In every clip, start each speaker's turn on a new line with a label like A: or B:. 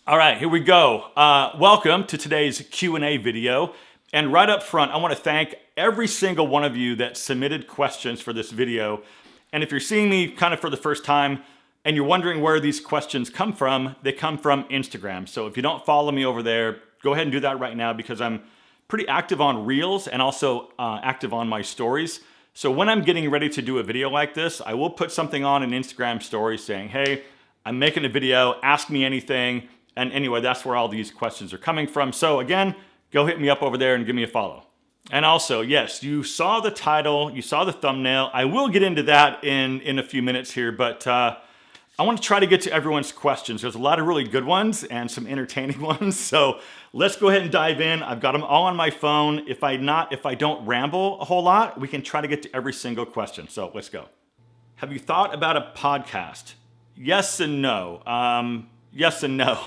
A: All right, here we go. Welcome to today's Q&A video. And right up front, I want to thank every single one of you that submitted questions for this video. And if you're seeing me kind of for the first time and you're wondering where these questions come from, they come from Instagram. So if you don't follow me over there, go ahead and do that right now because I'm pretty active on Reels and also active on my stories. So when I'm getting ready to do a video like this, I will put something on an Instagram story saying, hey, I'm making a video, ask me anything. And anyway, that's where all these questions are coming from. So again, go hit me up over there and give me a follow. And also, yes, you saw the title, you saw the thumbnail. I will get into that in a few minutes here, but I want to try to get to everyone's questions. There's a lot of really good ones and some entertaining ones. So let's go ahead and dive in. I've got them all on my phone. If I don't ramble a whole lot, we can try to get to every single question. So let's go. Have you thought about a podcast? Yes and no. Yes and no.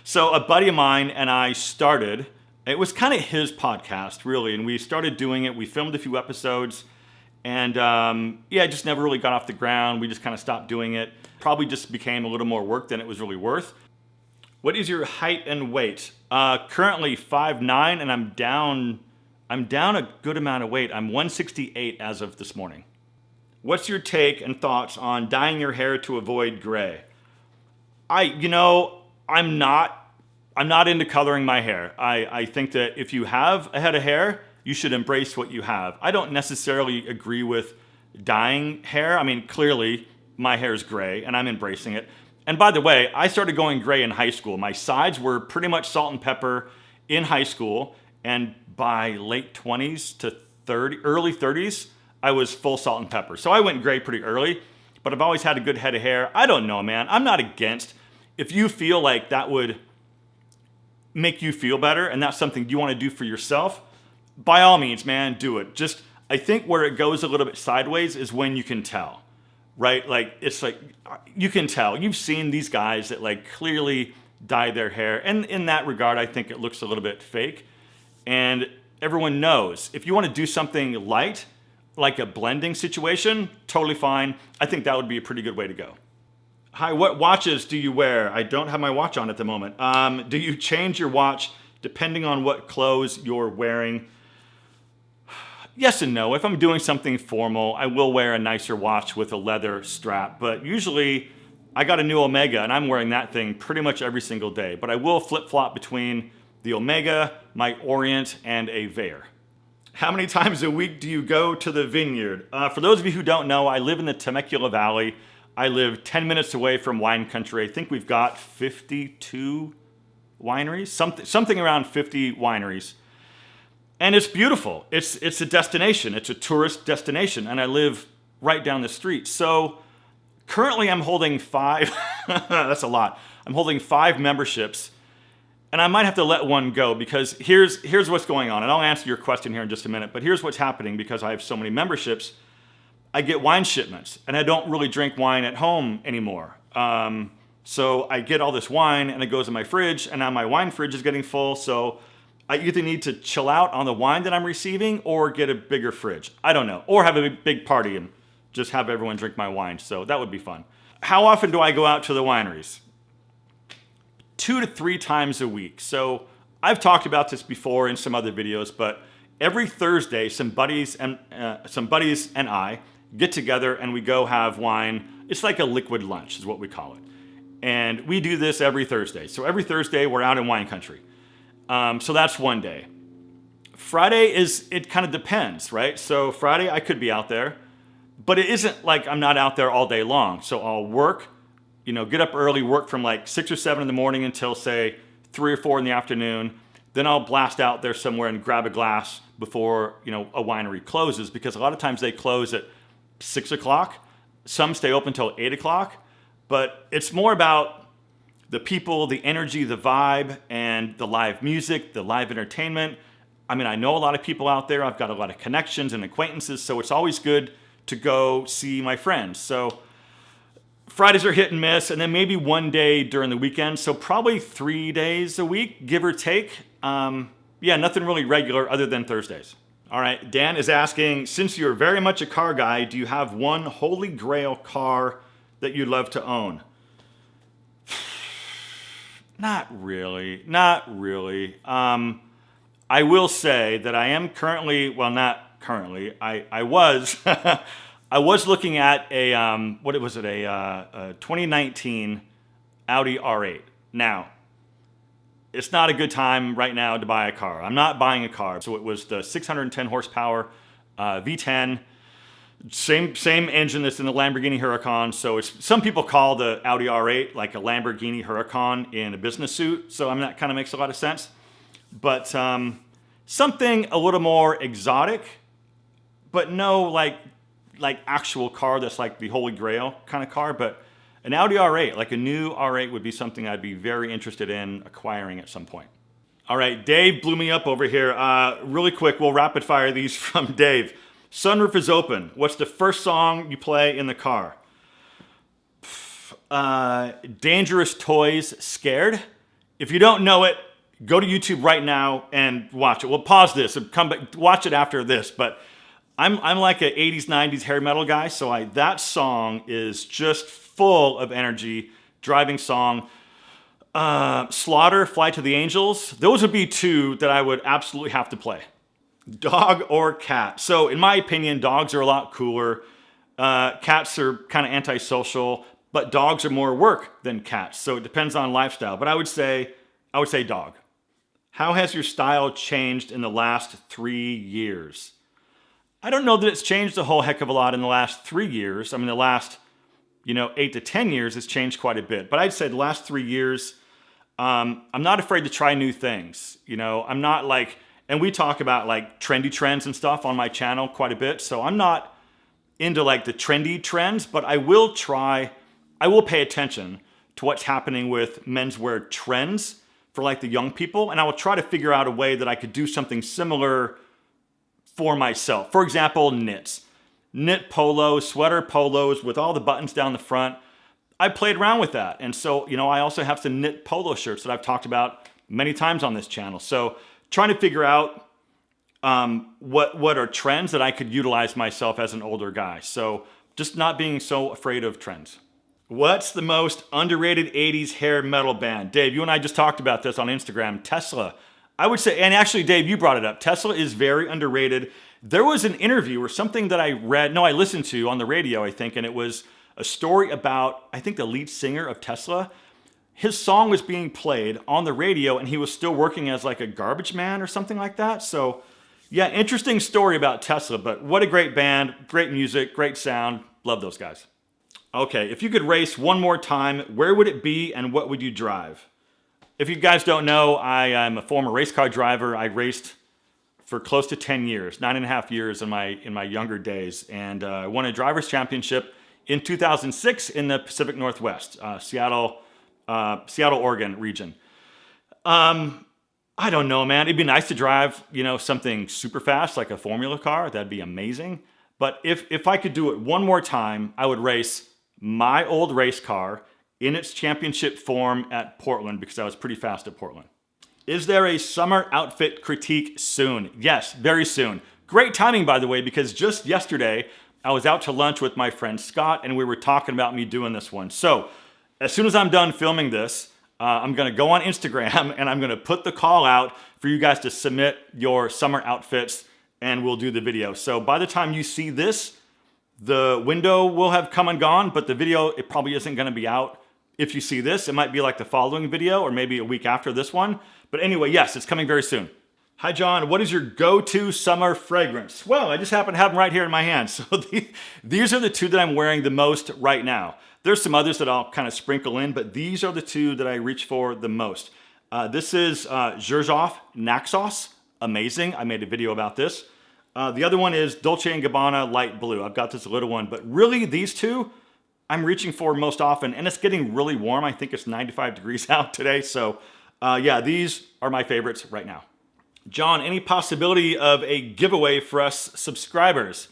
A: So a buddy of mine and I started, it was kind of his podcast really, and we started doing it. We filmed a few episodes and it just never really got off the ground. We just kind of stopped doing it. Probably just became a little more work than it was really worth. What is your height and weight? Currently 5'9", and I'm down a good amount of weight. I'm 168 as of this morning. What's your take and thoughts on dyeing your hair to avoid gray? I'm not into coloring my hair. I think that if you have a head of hair, you should embrace what you have. I don't necessarily agree with dyeing hair. I mean, clearly my hair is gray and I'm embracing it. And by the way, I started going gray in high school. My sides were pretty much salt and pepper in high school. And by late 20s to early 30s, I was full salt and pepper. So I went gray pretty early. But I've always had a good head of hair. I don't know, man. I'm not against. If you feel like that would make you feel better and that's something you want to do for yourself, by all means, man, do it. Just, I think where it goes a little bit sideways is when you can tell, right? Like, it's like, you can tell. You've seen these guys that like clearly dye their hair. And in that regard, I think it looks a little bit fake. And everyone knows if you want to do something light, like a blending situation, totally fine. I think that would be a pretty good way to go. Hi, what watches do you wear? I don't have my watch on at the moment. Do you change your watch depending on what clothes you're wearing? Yes and no. If I'm doing something formal, I will wear a nicer watch with a leather strap. But usually, I got a new Omega, and I'm wearing that thing pretty much every single day. But I will flip-flop between the Omega, my Orient, and a Veyer. How many times a week do you go to the vineyard? For those of you who don't know, I live in the Temecula Valley. I live 10 minutes away from wine country. I think we've got 52 wineries, something around 50 wineries. And it's beautiful. It's a destination. It's a tourist destination. And I live right down the street. So currently I'm holding 5, that's a lot. I'm holding 5 memberships. And I might have to let one go because here's what's going on. And I'll answer your question here in just a minute. But here's what's happening because I have so many memberships. I get wine shipments. And I don't really drink wine at home anymore. So I get all this wine and it goes in my fridge. And now my wine fridge is getting full. So I either need to chill out on the wine that I'm receiving or get a bigger fridge. I don't know. Or have a big party and just have everyone drink my wine. So that would be fun. How often do I go out to the wineries? 2 to 3 times a week. So I've talked about this before in some other videos, but every Thursday, some buddies and I get together and we go have wine. It's like a liquid lunch is what we call it. And we do this every Thursday. So every Thursday we're out in wine country. So that's one day. Friday it kind of depends, right? So Friday I could be out there, but it isn't like I'm not out there all day long. So I'll work, get up early, work from like 6 or 7 in the morning until say 3 or 4 in the afternoon. Then I'll blast out there somewhere and grab a glass before, a winery closes because a lot of times they close at 6 o'clock. Some stay open until 8 o'clock, but it's more about the people, the energy, the vibe, and the live music, the live entertainment. I mean, I know a lot of people out there. I've got a lot of connections and acquaintances, so it's always good to go see my friends. So Fridays are hit and miss, and then maybe one day during the weekend. So probably 3 days a week, give or take. Nothing really regular other than Thursdays. All right, Dan is asking, since you're very much a car guy, do you have one holy grail car that you'd love to own? Not really. Not really. I will say that I am currently, well, not currently. I was, I was looking at a what was it? A 2019 Audi R8. Now, it's not a good time right now to buy a car. I'm not buying a car. So it was the 610 horsepower V10. Same engine that's in the Lamborghini Huracan. So it's, some people call the Audi R8 like a Lamborghini Huracan in a business suit. So I mean, that kind of makes a lot of sense. But something a little more exotic, but no like actual car that's like the Holy Grail kind of car. But an Audi R8, like a new R8, would be something I'd be very interested in acquiring at some point. All right, Dave blew me up over here. Really quick, we'll rapid fire these from Dave. Sunroof is open. What's the first song you play in the car? Dangerous Toys, Scared. If you don't know it, go to YouTube right now and watch it. We'll pause this and come back, watch it after this. But I'm like an 80s, 90s hair metal guy, so that song is just full of energy, driving song. Slaughter, Fly to the Angels. Those would be two that I would absolutely have to play. Dog or cat? So in my opinion, dogs are a lot cooler. Cats are kind of antisocial, but dogs are more work than cats. So it depends on lifestyle. But I would say dog. How has your style changed in the last 3 years? I don't know that it's changed a whole heck of a lot in the last 3 years. I mean, the last 8 to 10 years has changed quite a bit. But I'd say the last 3 years, I'm not afraid to try new things. I'm not like, and we talk about like trendy trends and stuff on my channel quite a bit. So I'm not into like the trendy trends, but I will pay attention to what's happening with menswear trends for like the young people. And I will try to figure out a way that I could do something similar for myself. For example, knits. Knit polos, sweater polos with all the buttons down the front. I played around with that. And so, I also have some knit polo shirts that I've talked about many times on this channel. So trying to figure out what are trends that I could utilize myself as an older guy. So just not being so afraid of trends. What's the most underrated 80s hair metal band? Dave, you and I just talked about this on Instagram. Tesla. I would say, and actually, Dave, you brought it up. Tesla is very underrated. There was an interview or something that I listened to on the radio, I think, and it was a story about, I think, the lead singer of Tesla. His song was being played on the radio, and he was still working as like a garbage man or something like that. So, yeah, interesting story about Tesla, but what a great band, great music, great sound. Love those guys. Okay, if you could race one more time, where would it be and what would you drive? If you guys don't know, I am a former race car driver. I raced for close to 10 years, 9.5 years in my younger days, and I won a driver's championship in 2006 in the Pacific Northwest, Seattle, Oregon region. I don't know, man. It'd be nice to drive, something super fast like a Formula car. That'd be amazing. But if I could do it one more time, I would race my old race car in its championship form at Portland because I was pretty fast at Portland. Is there a summer outfit critique soon? Yes, very soon. Great timing, by the way, because just yesterday I was out to lunch with my friend Scott and we were talking about me doing this one. So as soon as I'm done filming this, I'm going to go on Instagram and I'm going to put the call out for you guys to submit your summer outfits and we'll do the video. So by the time you see this, the window will have come and gone, but the video, it probably isn't going to be out. If you see this, it might be like the following video or maybe a week after this one. But anyway, yes, it's coming very soon. Hi, John. What is your go-to summer fragrance? Well, I just happen to have them right here in my hand. So these are the two that I'm wearing the most right now. There's some others that I'll kind of sprinkle in, but these are the two that I reach for the most. This is Xerjoff Naxos. Amazing. I made a video about this. The other one is Dolce & Gabbana Light Blue. I've got this little one, but really these two I'm reaching for most often, and it's getting really warm. I think it's 95 degrees out today. So yeah, these are my favorites right now. John, any possibility of a giveaway for us subscribers?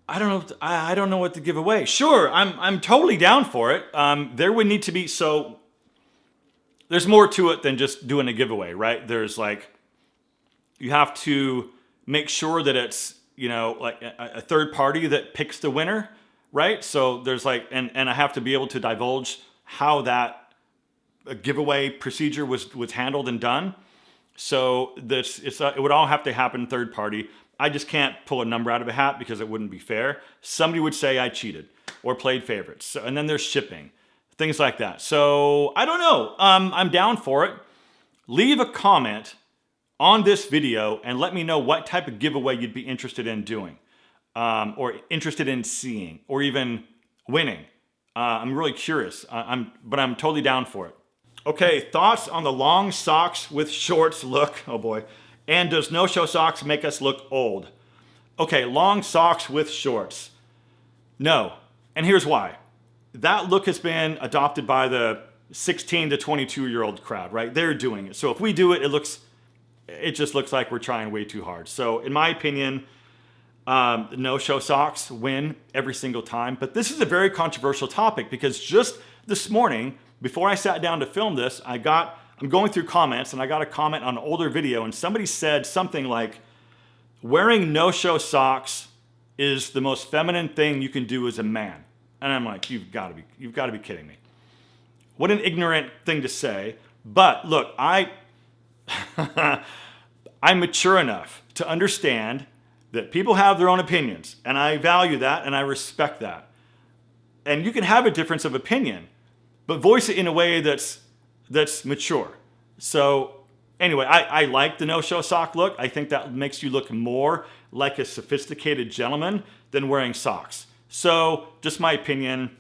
A: I don't know what to give away. Sure, I'm totally down for it. There would need to be, so there's more to it than just doing a giveaway, right? There's like, you have to make sure that it's, like a third party that picks the winner, right? So there's like, and I have to be able to divulge how that a giveaway procedure was handled and done. So it would all have to happen third party. I just can't pull a number out of a hat because it wouldn't be fair. Somebody would say I cheated or played favorites. So, and then there's shipping, things like that. So I don't know. I'm down for it. Leave a comment on this video and let me know what type of giveaway you'd be interested in doing, or interested in seeing, or even winning. I'm really curious, but I'm totally down for it. Okay, thoughts on the long socks with shorts look, oh boy. And does no-show socks make us look old? Okay, long socks with shorts. No, and here's why. That look has been adopted by the 16 to 22-year-old crowd, right? They're doing it. So if we do it, it just looks like we're trying way too hard. So in my opinion, no-show socks win every single time. But this is a very controversial topic because just this morning, before I sat down to film this, I'm going through comments and I got a comment on an older video and somebody said something like, wearing no-show socks is the most feminine thing you can do as a man. And I'm like, you've got to be kidding me. What an ignorant thing to say. But look, I'm mature enough to understand that people have their own opinions, and I value that and I respect that. And you can have a difference of opinion, but voice it in a way that's mature. So anyway, I like the no-show sock look. I think that makes you look more like a sophisticated gentleman than wearing socks. So just my opinion.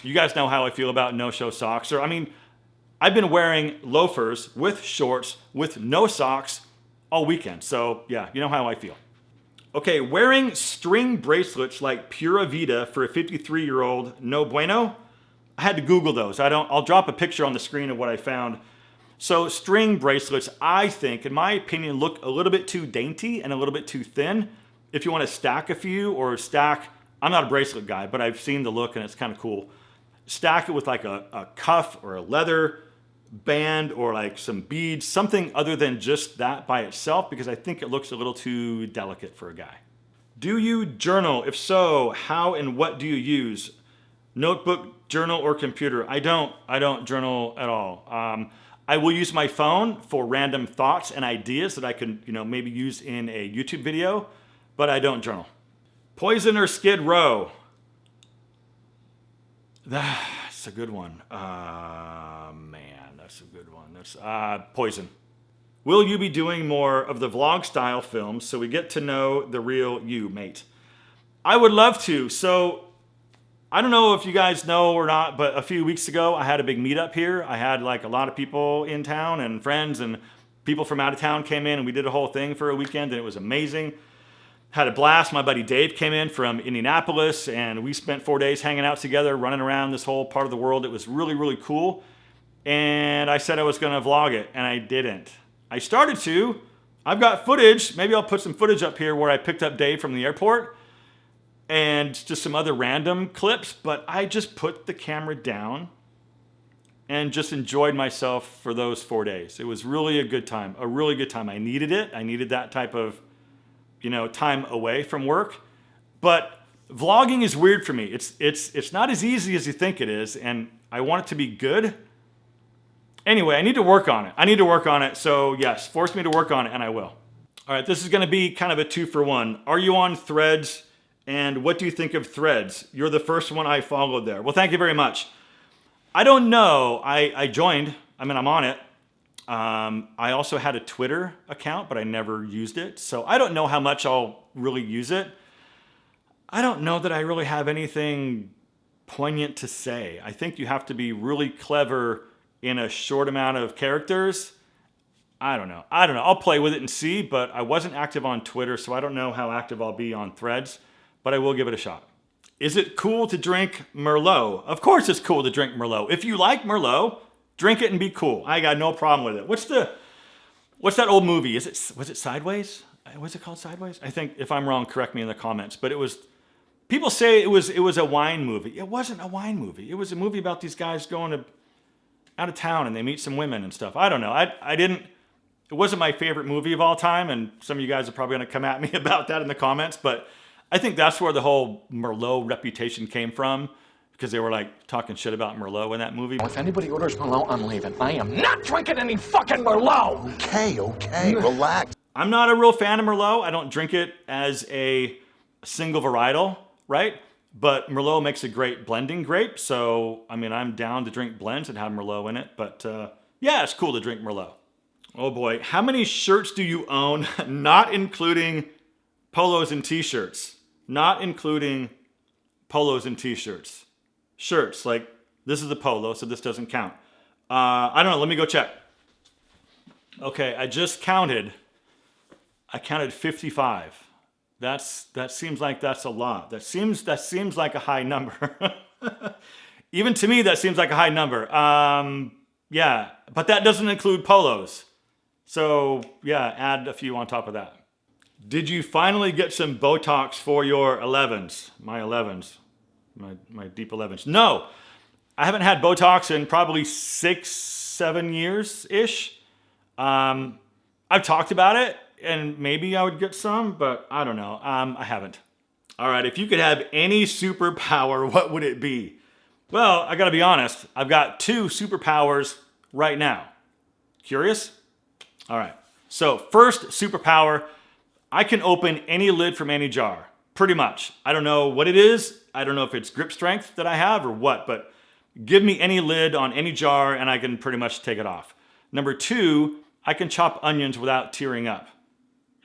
A: You guys know how I feel about no-show socks. I've been wearing loafers with shorts with no socks all weekend. So yeah, you know how I feel. Okay, wearing string bracelets like Pura Vida for a 53-year-old, no bueno? I had to Google those. I'll drop a picture on the screen of what I found. So string bracelets, I think, in my opinion, look a little bit too dainty and a little bit too thin. If you want to stack a few or I'm not a bracelet guy, but I've seen the look and it's kind of cool. Stack it with like a cuff or a leather band or like some beads, something other than just that by itself, because I think it looks a little too delicate for a guy. Do you journal? If so, how and what do you use? Notebook, journal, or computer? I don't journal at all. I will use my phone for random thoughts and ideas that I can, maybe use in a YouTube video, but I don't journal. Poison or Skid Row? That's a good one. Man, that's a good one. That's Poison. Will you be doing more of the vlog style films so we get to know the real you, mate? I would love to. So I don't know if you guys know or not, but a few weeks ago I had a big meetup here. I had like a lot of people in town and friends and people from out of town came in and we did a whole thing for a weekend and it was amazing. Had a blast. My buddy Dave came in from Indianapolis and we spent 4 days hanging out together, running around this whole part of the world. It was really, really cool. And I said I was going to vlog it and I didn't. I started to. I've got footage. Maybe I'll put some footage up here where I picked up Dave from the airport and just some other random clips, but I just put the camera down and just enjoyed myself for those 4 days. It was really a good time, a really good time. I needed it. I needed that type of, time away from work. But vlogging is weird for me. It's not as easy as you think it is, and I want it to be good. Anyway, I need to work on it. So yes, force me to work on it, and I will. All right, this is going to be kind of a 2-for-1. Are you on Threads? And what do you think of Threads? You're the first one I followed there. Well, thank you very much. I don't know. I joined. I'm on it. I also had a Twitter account, but I never used it. So I don't know how much I'll really use it. I don't know that I really have anything poignant to say. I think you have to be really clever in a short amount of characters. I don't know. I'll play with it and see, but I wasn't active on Twitter, so I don't know how active I'll be on Threads, but I will give it a shot. Is it cool to drink Merlot? Of course it's cool to drink Merlot. If you like Merlot, drink it and be cool. I got no problem with it. What's that old movie? Was it Sideways? Was it called Sideways? I think, if I'm wrong, correct me in the comments, but people say it was a wine movie. It wasn't a wine movie. It was a movie about these guys going out of town and they meet some women and stuff. I don't know. It wasn't my favorite movie of all time, and some of you guys are probably going to come at me about that in the comments, but I think that's where the whole Merlot reputation came from. because they were like talking shit about Merlot in that movie.
B: If anybody orders Merlot, I'm leaving. I am not drinking any fucking Merlot!
C: Okay, relax.
A: I'm not a real fan of Merlot. I don't drink it as a single varietal, right? But Merlot makes a great blending grape. So, I mean, I'm down to drink blends and have Merlot in it. But yeah, it's cool to drink Merlot. Oh boy, how many shirts do you own? Not including polos and t-shirts. Not including polos and t-shirts. Shirts, like this is a polo, so this doesn't count. I don't know, let me go check. Okay, I just counted. I counted 55. That seems like that's a lot. That seems like a high number. Even to me, that seems like a high number. Yeah, but that doesn't include polos. So yeah, add a few on top of that. Did you finally get some Botox for your 11s? My 11s, my deep 11s. No, I haven't had Botox in probably 6-7 years-ish. I've talked about it, and maybe I would get some, but I don't know. I haven't. All right, if you could have any superpower, what would it be? Well, I gotta be honest. I've got 2 superpowers right now. Curious? All right, so first superpower, I can open any lid from any jar, pretty much. I don't know what it is. I don't know if it's grip strength that I have or what, but give me any lid on any jar and I can pretty much take it off. Number 2, I can chop onions without tearing up.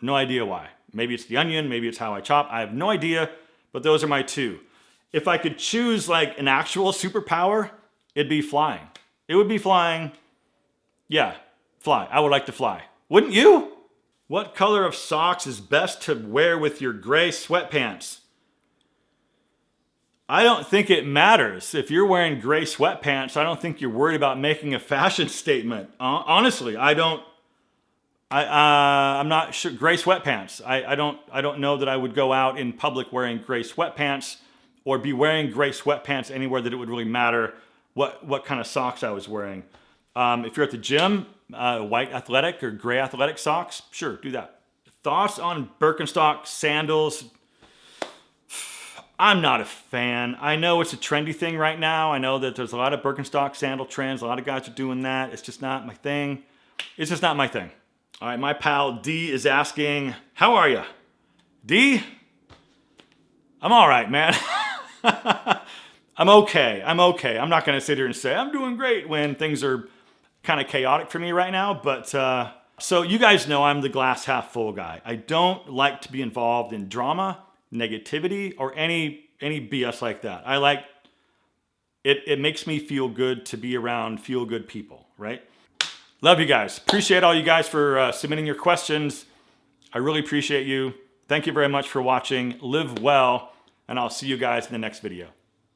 A: No idea why. Maybe it's the onion, maybe it's how I chop. I have no idea, but those are my 2. If I could choose like an actual superpower, it'd be flying. It would be flying. Yeah, fly. I would like to fly. Wouldn't you? What color of socks is best to wear with your gray sweatpants? I don't think it matters. If you're wearing gray sweatpants, I don't think you're worried about making a fashion statement. Honestly, I'm not sure. Gray sweatpants. I don't know that I would go out in public wearing gray sweatpants or be wearing gray sweatpants anywhere that it would really matter what kind of socks I was wearing. If you're at the gym, white athletic or gray athletic socks, sure, do that. Thoughts on Birkenstock sandals? I'm not a fan. I know it's a trendy thing right now. I know that there's a lot of Birkenstock sandal trends. A lot of guys are doing that. It's just not my thing. It's just not my thing. All right, my pal D is asking, how are you? D? I'm all right, man. I'm okay. I'm not going to sit here and say I'm doing great when things are kind of chaotic for me right now. But so you guys know I'm the glass half full guy. I don't like to be involved in drama, negativity, or any BS like that. I like it. It makes me feel good to be around feel good people, right? Love you guys. Appreciate all you guys for submitting your questions. I really appreciate you. Thank you very much for watching. Live well, and I'll see you guys in the next video.